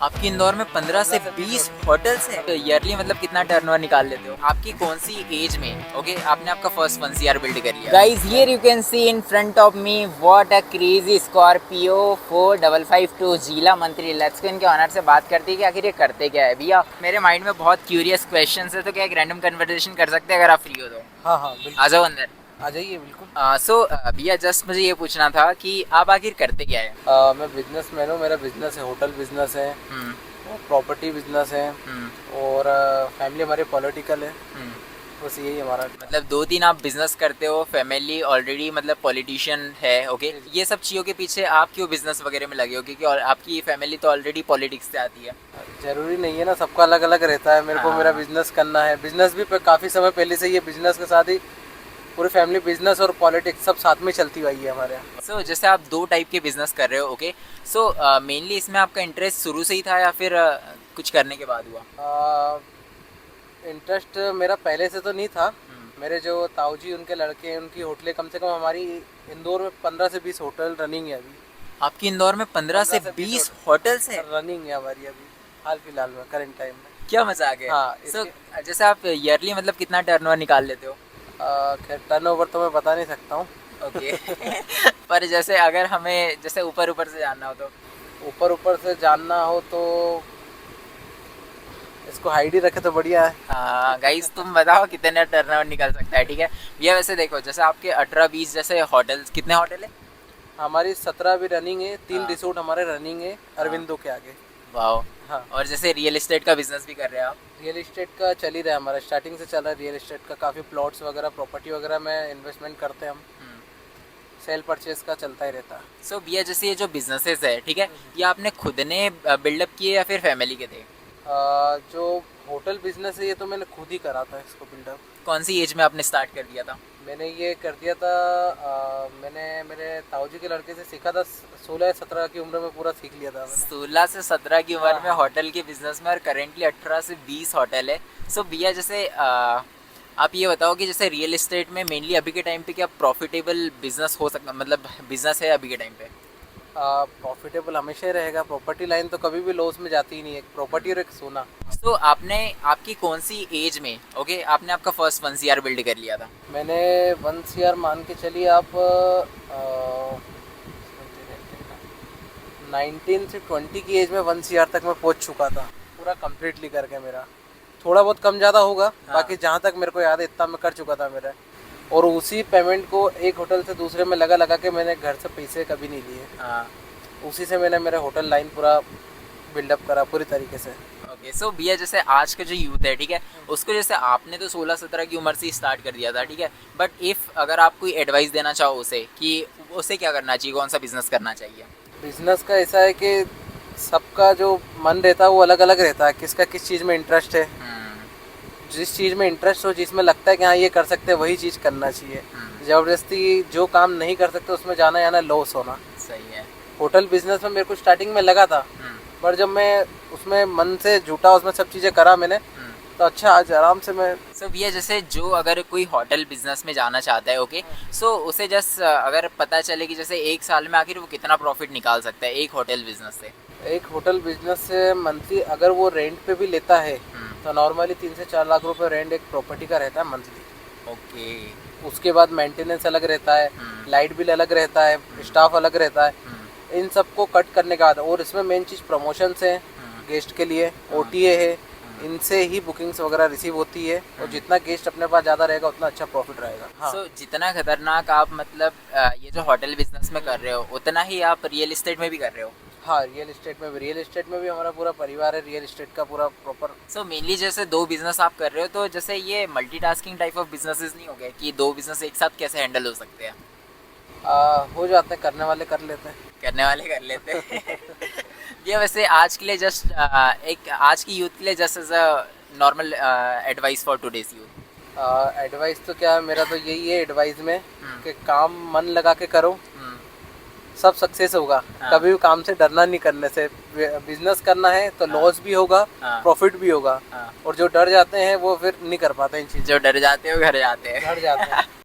आपकी इंदौर में 15 से 20 होटल्स हैं तो ईयरली मतलब कितना टर्नओवर निकाल लेते हो? आपकी कौन सी एज में आपने आपका फर्स्ट 1 CR बिल्ड कर लिया? Guys here you can see in front of me what a crazy Scorpio 4552 जिला मंत्री। लेट्स को इनके ऑनर से बात करते हैं कि आखिर ये करते क्या है। भैया मेरे माइंड में बहुत क्यूरियस क्वेश्चंस है, तो क्या एक रैंडम कन्वर्सेशन कर सकते हैं अगर आप फ्री हो तो? हाँ हाँ बिल्कुल। आ जाओ अंदर। आ जाइए बिल्कुल। भैया जस्ट मुझे ये पूछना था कि आप आखिर करते क्या है? मैं बिजनेसमैन हूँ। मेरा बिजनेस है, होटल बिजनेस है, हम्म प्रॉपर्टी बिजनेस है हम्म और फैमिली हमारी पॉलिटिकल है। हम्म। बस यही हमारा मतलब 2-3 आप बिजनेस करते हो, फैमिली ऑलरेडी मतलब पॉलिटिशियन है, ओके। ये सब चीज़ों के पीछे आप क्यों बिजनेस वगैरह में लगे हो? क्योंकि और आपकी फैमिली तो ऑलरेडी पॉलिटिक्स से आती है। जरूरी नहीं है ना, सबका अलग अलग रहता है। मेरे को हाँ। मेरा बिजनेस करना है। बिजनेस भी काफ़ी समय पहले से, ये बिजनेस के साथ ही पूरी फैमिली बिजनेस और पॉलिटिक्स सब साथ में चलती हुई है हमारे यहाँ। जैसे आप 2 टाइप के बिजनेस कर रहे हो, ओके। मेनली इसमें आपका इंटरेस्ट शुरू से ही था या फिर कुछ करने के बाद हुआ? इंटरेस्ट मेरा पहले से तो नहीं था। हम्म। मेरे जो ताऊजी उनके लड़के हैं, उनकी होटलें कम से कम हमारी इंदौर में 15 से 20 होटल रनिंग है अभी। आपकी इंदौर में 15 से 20 होटल्स हैं? रनिंग है हमारी अभी हाल फिलहाल में, करंट टाइम में। क्या मजाक है। हाँ, जैसे आप ईयरली मतलब कितना टर्नओवर निकाल लेते हो? खैर टर्नओवर तो मैं बता नहीं सकता हूँ। ओके। पर जैसे अगर हमें जैसे ऊपर ऊपर से जानना हो तो? ऊपर से जानना हो तो इसको हाइड ही रखे तो बढ़िया है। हाँ गाइस, तुम बताओ कितने टर्नओवर निकल सकता है, ठीक है भैया। वैसे देखो, जैसे आपके 18-20 जैसे होटल्स, कितने होटल है? हमारी 17 भी रनिंग है, 3 हाँ। रिसोर्ट हमारे रनिंग है अरविंदो के आगे। वाह। हाँ। और जैसे रियल एस्टेट का बिजनेस भी कर रहे हैं आप? रियल इस्टेट का चल ही रहा है हमारा, स्टार्टिंग से चल रहा है रियल इस्टेट का। काफ़ी प्लॉट्स वगैरह, प्रॉपर्टी वगैरह में इन्वेस्टमेंट करते हैं हम। सेल परचेज का चलता ही रहता है। भैया जैसे ये जो बिजनेसेस है, ठीक है, ये आपने खुद ने बिल्डअप किए या फिर फैमिली के थे? जो होटल बिजनेस है ये तो मैंने खुद ही करा था इसको बिल्डअप। कौन सी एज में आपने स्टार्ट कर दिया था? मैंने ये कर दिया था, मैंने मेरे ताऊजी के लड़के से सीखा था। 16 या 17 की उम्र में पूरा सीख लिया था मैंने। 16 से 17 की उम्र हाँ, में हाँ। होटल के बिजनेस में, और करेंटली 18 से 20 होटल है। भैया जैसे आप ये बताओ कि जैसे रियल एस्टेट में मेनली अभी के टाइम पे क्या प्रॉफिटेबल बिजनेस हो सकता, मतलब बिजनेस है अभी के टाइम पे? प्रॉफिटेबल हमेशा ही रहेगा। प्रॉपर्टी लाइन तो कभी भी लॉस में जाती ही नहीं है। एक प्रॉपर्टी और एक सोना। आपने आपकी कौन सी एज में, ओके, आपने आपका फर्स्ट 1 CR बिल्ड कर लिया था? मैंने 1 CR मान के चलिए आप, 19 से 20 की एज में 1 CR तक मैं पहुंच चुका था, पूरा कंप्लीटली करके। मेरा थोड़ा बहुत कम ज़्यादा होगा, हाँ। बाकी जहाँ तक मेरे को याद है इतना मैं कर चुका था मेरा। और उसी पेमेंट को एक होटल से दूसरे में लगा लगा के मैंने घर से पैसे कभी नहीं लिए। हाँ। उसी से मैंने मेरा होटल लाइन पूरा बिल्डअप करा पूरी तरीके से। ओके। भैया जैसे आज का जो यूथ है, ठीक है, उसको जैसे आपने तो 16-17 की उम्र से ही स्टार्ट कर दिया था, ठीक है, बट इफ़ अगर आप कोई एडवाइस देना चाहो उसे कि उसे क्या करना चाहिए, कौन सा बिजनेस करना चाहिए? बिजनेस का ऐसा है कि सबका जो मन रहता है वो अलग अलग रहता है, किसका किस चीज़ में इंटरेस्ट है। जिस चीज़ में इंटरेस्ट हो, जिसमें लगता है कि हाँ ये कर सकते हैं, वही चीज़ करना चाहिए। ज़बरदस्ती जो काम नहीं कर सकते उसमें जाना या ना लॉस होना। सही है। होटल बिजनेस में मेरे को स्टार्टिंग में लगा था, पर जब मैं उसमें मन से जुटा, उसमें सब चीज़ें करा मैंने, तो अच्छा आज आराम से मैं। भैया जैसे जो अगर कोई होटल बिजनेस में जाना चाहता है, ओके, उसे जस्ट अगर पता चले कि जैसे 1 साल में आखिर वो कितना प्रॉफिट निकाल सकता है एक होटल बिजनेस से? एक होटल बिजनेस से मंथली अगर वो रेंट पे भी लेता है तो नॉर्मली 3 से 4 लाख रुपए रेंट एक प्रॉपर्टी का रहता है मंथली। ओके। उसके बाद मेंटेनेंस अलग रहता है, लाइट बिल अलग रहता है, स्टाफ अलग रहता है। इन सबको कट करने के बाद, और इसमें मेन चीज़ प्रमोशंस हैं गेस्ट के लिए, OTA है, इनसे ही बुकिंग्स वगैरह रिसीव होती है। और जितना गेस्ट अपने पास ज़्यादा रहेगा उतना अच्छा प्रॉफिट रहेगा। हाँ। जितना खतरनाक आप मतलब ये जो होटल बिजनेस में कर रहे हो, उतना ही आप रियल एस्टेट में भी कर रहे हो? हाँ, रियल एस्टेट में भी हमारा पूरा परिवार है, रियल एस्टेट का पूरा प्रॉपर। मेनली जैसे 2 बिजनेस आप कर रहे हो, तो जैसे ये मल्टीटास्किंग टाइप ऑफ बिजनेसेस नहीं हो गए कि 2 बिजनेस एक साथ कैसे हैंडल हो सकते हैं? हो जाते हैं, करने वाले कर लेते हैं। करने वाले कर लेते हैं। ये वैसे आज के लिए जस्ट एक आज की यूथ के लिए just as a normal advice for today's youth. Advice तो क्या है, मेरा तो यही है एडवाइस में कि काम मन लगा के करो, सब सक्सेस होगा। हाँ। कभी भी काम से डरना नहीं करने से। बिजनेस करना है तो लॉस भी होगा, प्रॉफिट भी होगा। और जो डर जाते हैं वो फिर नहीं कर पाते इन चीज़ों। जो डर जाते हो घर जाते हैं। डर जाते हैं।